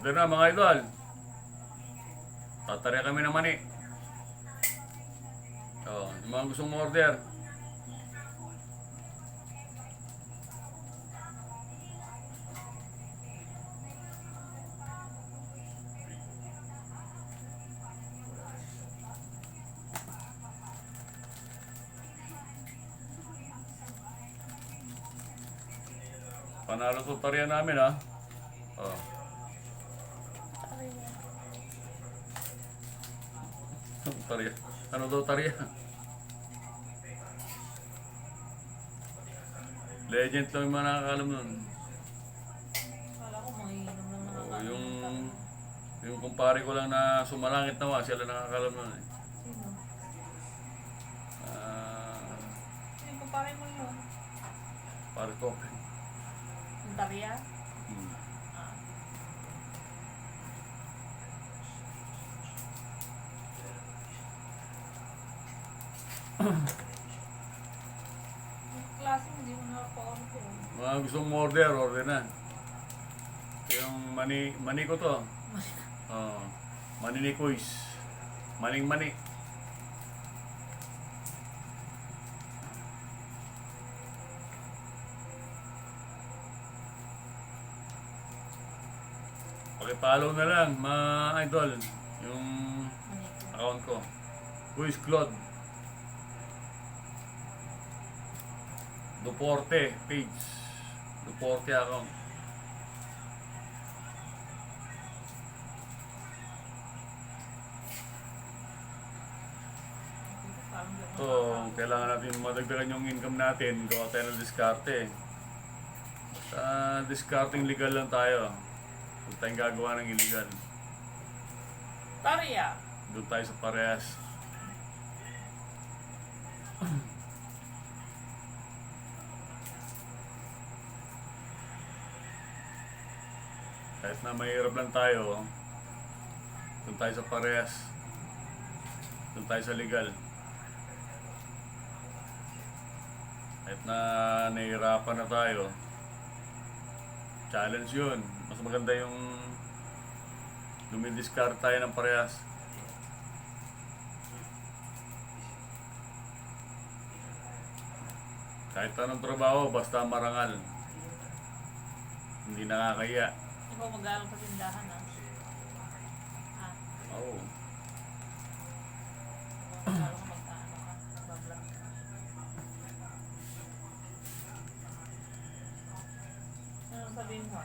Order na mga idol. Tatarya kami ng mani. Oh, yung mga gustong order. Panalo to tarya namin ha. Oh. Tarya. Ano daw tarya? Legend lang yung mga nakakalam nun. Kala ko mangiinom lang Oh, nakakalam. yung kumpare ko lang na sumalangit na sila nakakalam nun eh. Sino? Ah, Sino yung kumpare mo yun? pare ko. Yung Tarya? Hmm. Ah. Yung klase mo, hindi mo nakapaon ko. Mga gustong order, order na. Yung mani ko to. Oh, mani ni Kuis. Maning mani. Pakipollow na lang mga idol yung Maniko. account ko. Kuis Claude. Duporte page. Duporte account. Parang di ako So, kailangan natin madagdagan yung income natin. Gawa tayo ng diskarte. Sa discarding legal lang tayo. Huwag tayong gagawa ng illegal. Tarya! Doon tayo sa parehas. Kahit na mahirap lang tayo, doon tayo sa parehas. Doon tayo sa legal. Kahit na nahihirapan na tayo, challenge yun. Mas maganda yung dumidiscard tayo ng parehas. Kahit anong trabaho, basta marangal. Hindi nakakaya. Ikaw mag-aaral sa tindahan ah. Ah, Oo. mag-aaral ka mag-ano ka. Bablog. Ano sabihin mo?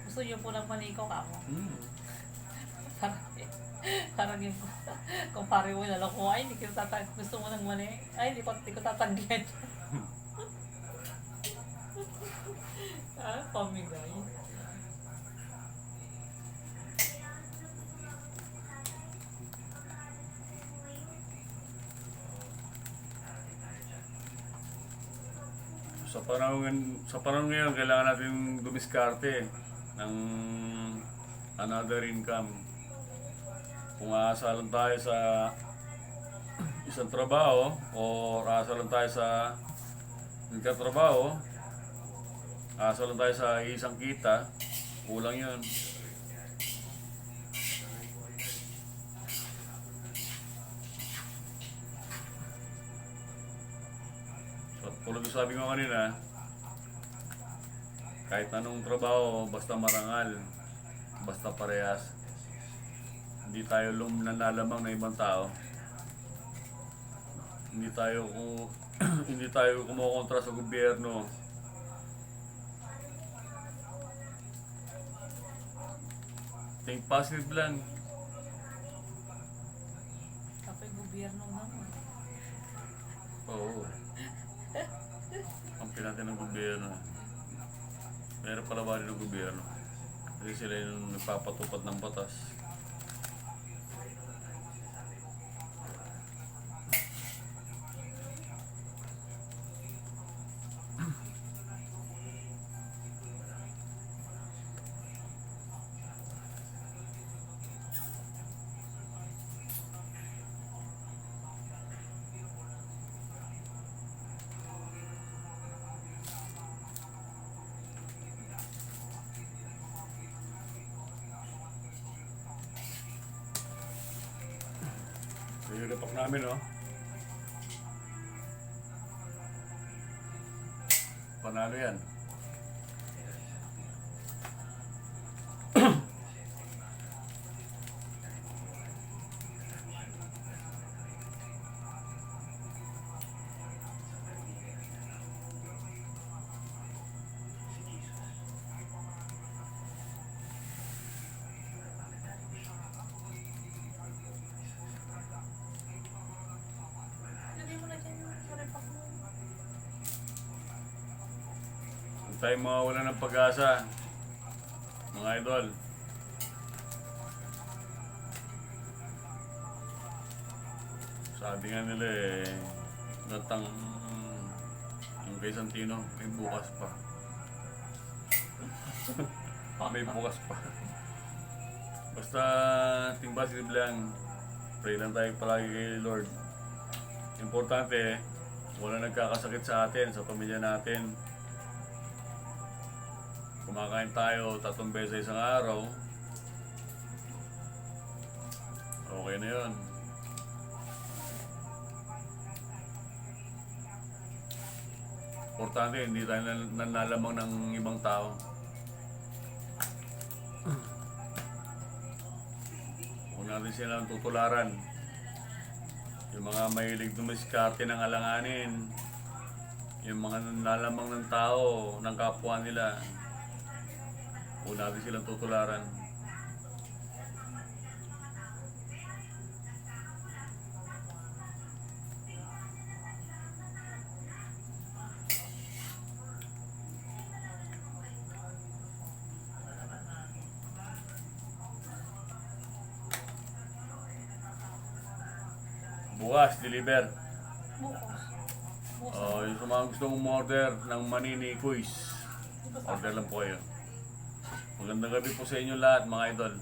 Gusto niyo po ng manikaw ka mo? Parang yung kumpare mo na lang ko, ay hindi kita tatag, gusto mo ng mani? Ay hindi ko tatagyan. Ah, pamigay. Sa panahon ngayon, kailangan natin dumiskarte ng another income. Kung aasa lang tayo sa isang trabaho o aasa lang tayo sa trabaho, aasa lang tayo sa isang kita, kulang yun. So, tulad yung sabi ko kanina, kahit anong trabaho, basta marangal, basta parehas. Hindi tayo nalalamang na ibang tao. Hindi tayo hindi tayo kumokontra sa gobyerno. Think positive lang. Kapag gobyerno naman. Oo. Ang natin ng gobyerno. Meron pala ba rin ng gobyerno? Kasi sila yung nagpapatupad ng batas. Nilipak namin, oh. Panalo yan. Lagay mo na dyan yung repack mo. Huwag tayong mawawala ng pag-asa, mga idol. Sabi nga nila natang yung kay Santino, may bukas pa. May bukas pa. Basta timbasid lang, pray lang tayo palagi kay Lord. Importante, wala nagkakasakit sa atin, sa pamilya natin. Kumakain tayo 3 beses sa isang araw, okay na yun. Importante, hindi tayo nanalamang ng ibang tao. Huwag natin silang tutularan. Yung mga mahilig dumiskarte ng alanganin, yung mga nanalamang ng tao, ng kapwa nila, huwag natin silang tutularan. Bukas, deliver. Bukas. Bukas. Yung sa mga gusto mong order ng Manini Quiz, order lang po kayo. Magandang gabi po sa inyo lahat, mga idol.